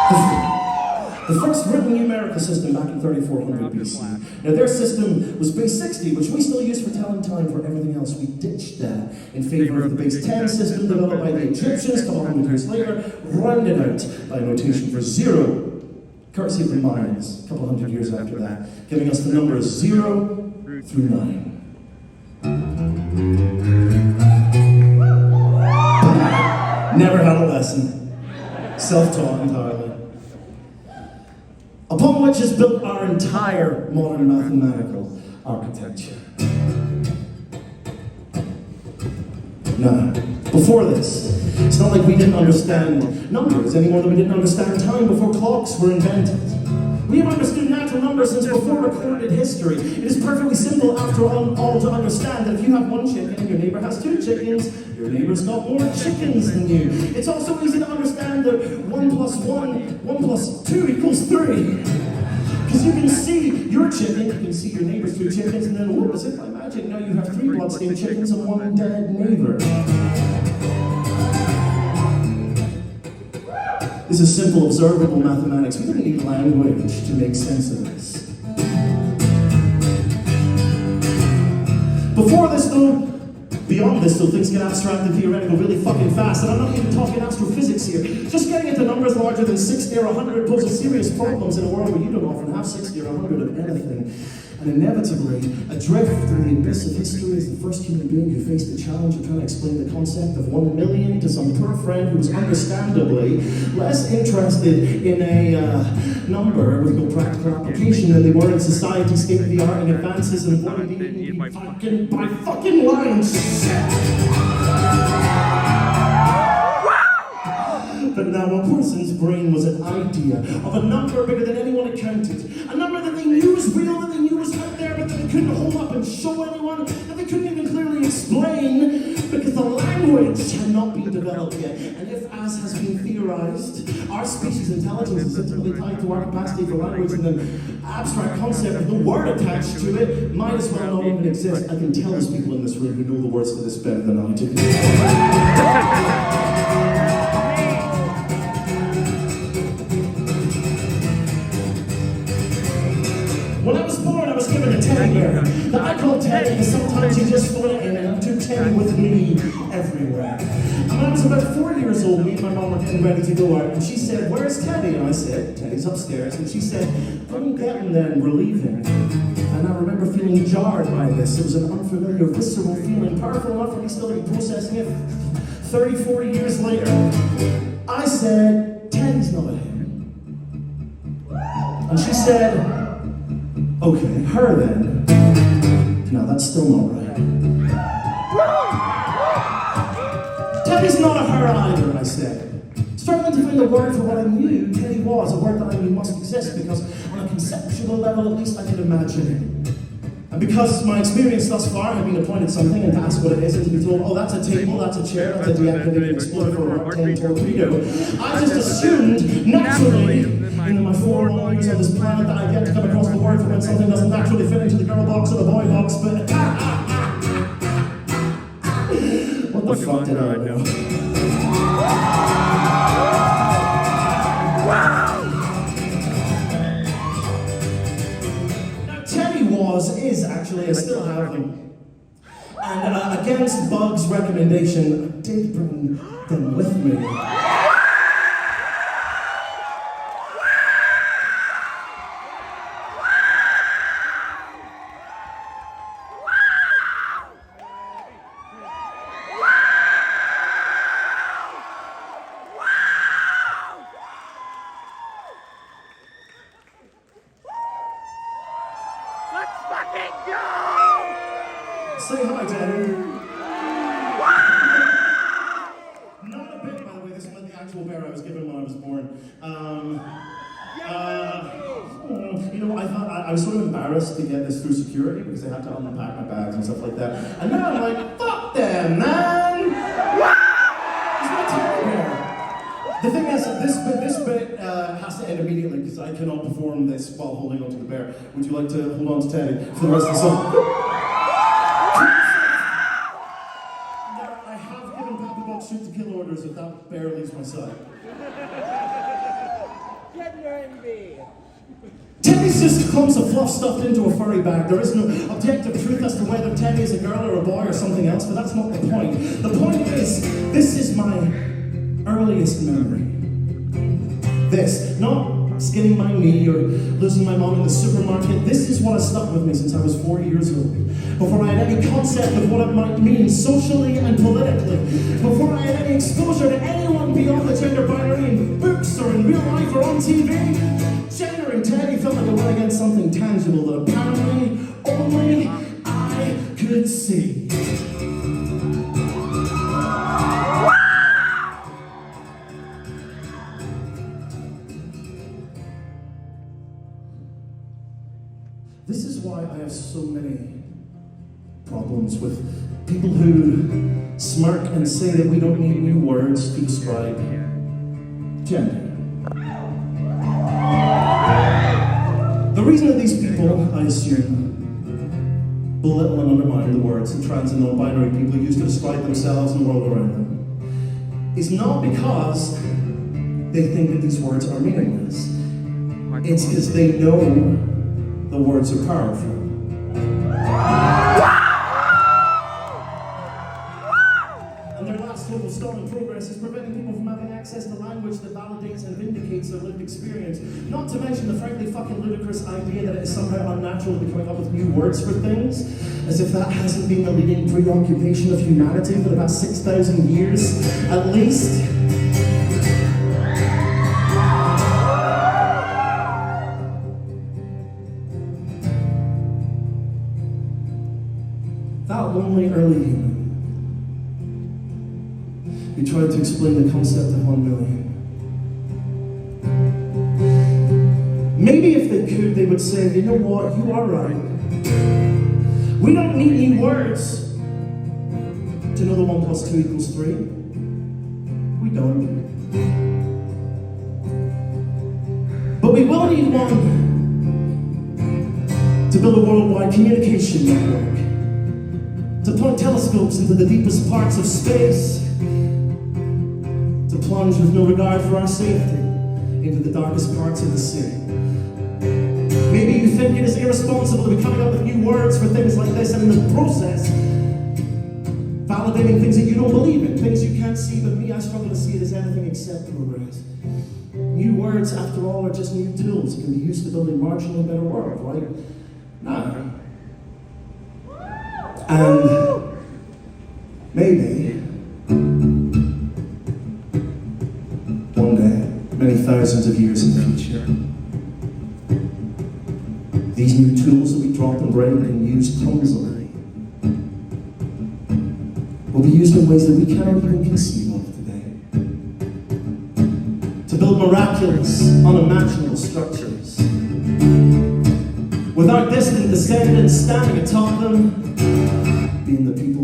The first written numerical system back in 3400 BC. Now their system was base 60, which we still use for telling time for everything else. We ditched that in favor of the base 10 system developed by the Egyptians a couple hundred years later, rounded out by a notation for 0, courtesy of the Mayans a couple hundred years after that, giving us the numbers 0 through 9. Never had a lesson. Self-taught entirely. Upon which is built our entire modern mathematical architecture. Now, before this, it's not like we didn't understand numbers any more than we didn't understand time before clocks were invented. We have understood natural numbers since before recorded history. It is perfectly simple, after all, to understand that if you have one chicken and your neighbor has 2 chickens, your neighbor's got more chickens than you. It's also easy to understand that 1 plus 2 equals 3. Because you can see your chicken, you can see your neighbor's 2 chickens, and then, whoop, as if by magic, now you have 3 bloodstained chickens and 1 dead neighbor. This is simple, observable mathematics. We don't need language to make sense of this. Before this, though, beyond this, though, things get abstract and theoretical really fucking fast, and I'm not even talking astrophysics here. Just getting into numbers larger than 60 or 100 poses serious problems in a world where you don't often have 60 or 100 of anything. And inevitably, adrift in the abyss of history is the first human being who faced the challenge of trying to explain the concept of 1 million to some poor friend who was understandably less interested in a number with no practical application than they were in society's state-of-the-art and advances in avoiding being eaten by fucking lions. But now a person's brain was an idea of a number bigger than anyone had counted. A number that they knew was real, that they knew was out there, but that they couldn't hold up and show anyone, that they couldn't even clearly explain, because the language had not been developed yet. And if, as has been theorized, our species' intelligence is intimately tied to our capacity for language, and the abstract concept of the word attached to it might as well not even exist. I can tell there's people in this room who know the words to this better than I do. When I was born, I was given a teddy bear that I called Teddy, and sometimes he just threw it in, and I took Teddy with me everywhere. And when I was about 4 years old, me and my mom were getting ready to go out, and she said, "Where's Teddy?" And I said, "Teddy's upstairs." And she said, "Go and get him then, we're leaving." And I remember feeling jarred by this. It was an unfamiliar, visceral feeling, powerful enough for me still to be processing it 34 years later. I said, "Teddy's not him." And she said, "Okay, her then." No, that's still not right. Teddy's not a her either, I said. Struggling to find a word for what I knew Teddy was, a word that I knew must exist, because on a conceptual level, at least I could imagine it. And because my experience thus far had been to point at something and to ask what it is, and to be told, "Oh, that's a table, that's a chair, that's a deactivated exploder for a Mark 10 torpedo," I just assumed, naturally, in my 4 long years on this planet, that I get to come across the word for when something doesn't naturally fit into the girl box or the boy box, but what the fuck did I know? Now, Teddy is actually, I still have him. And against Bug's recommendation, I did bring them with me. Say hi, Teddy. Not a bit, by the way. This is like the actual bear I was given when I was born. You know, I thought I was sort of embarrassed to get this through security because I had to unpack my bags and stuff like that. And now I'm like, fuck them, man! It's my teddy bear. The thing is, this bit has to end immediately because I cannot perform this while holding onto the bear. Would you like to hold on to Teddy for the rest of the song? Shoot to kill orders if that bear leaves my side. Teddy's just clumps of fluff stuffed into a furry bag. There is no objective truth as to whether Teddy is a girl or a boy or something else, but that's not the point. The point is, this is my earliest memory. This, not skinning my knee or losing my mom in the supermarket. This is what has stuck with me since I was 4 years old. Before I had any concept of what it might mean socially and politically. Before I had any exposure to anyone beyond the gender binary in books or in real life or on TV. Gender and Teddy felt like I went against something tangible that apparently only I could see. This is why I have so many problems with people who smirk and say that we don't need new words to describe gender. The reason that these people, I assume, belittle and undermine the words that trans and non-binary people use to describe themselves and the world around them is not because they think that these words are meaningless. It's because they know the words are powerful. And their last hope of stalling progress is preventing people from having access to language that validates and vindicates their lived experience. Not to mention the frankly fucking ludicrous idea that it is somehow unnatural to be coming up with new words for things, as if that hasn't been the leading preoccupation of humanity for about 6,000 years, at least. That lonely early human who tried to explain the concept of 1 million. Maybe if they could, they would say, you know what, you are right. We don't need new words to know that 1 + 2 = 3. We don't. But we will need one to build a worldwide communication network, to point telescopes into the deepest parts of space, to plunge with no regard for our safety into the darkest parts of the sea. Maybe you think it is irresponsible to be coming up with new words for things like this, and in the process, validating things that you don't believe in, things you can't see, but me, I struggle to see it as anything except progress. New words, after all, are just new tools that can be used to build a marginally better world, right? Now. And maybe one day, many thousands of years in the future, these new tools that we drop and break and use clumsily will be used in ways that we cannot even conceive of today. To build miraculous, unimaginable structures. With our distant descendants standing atop them, being the people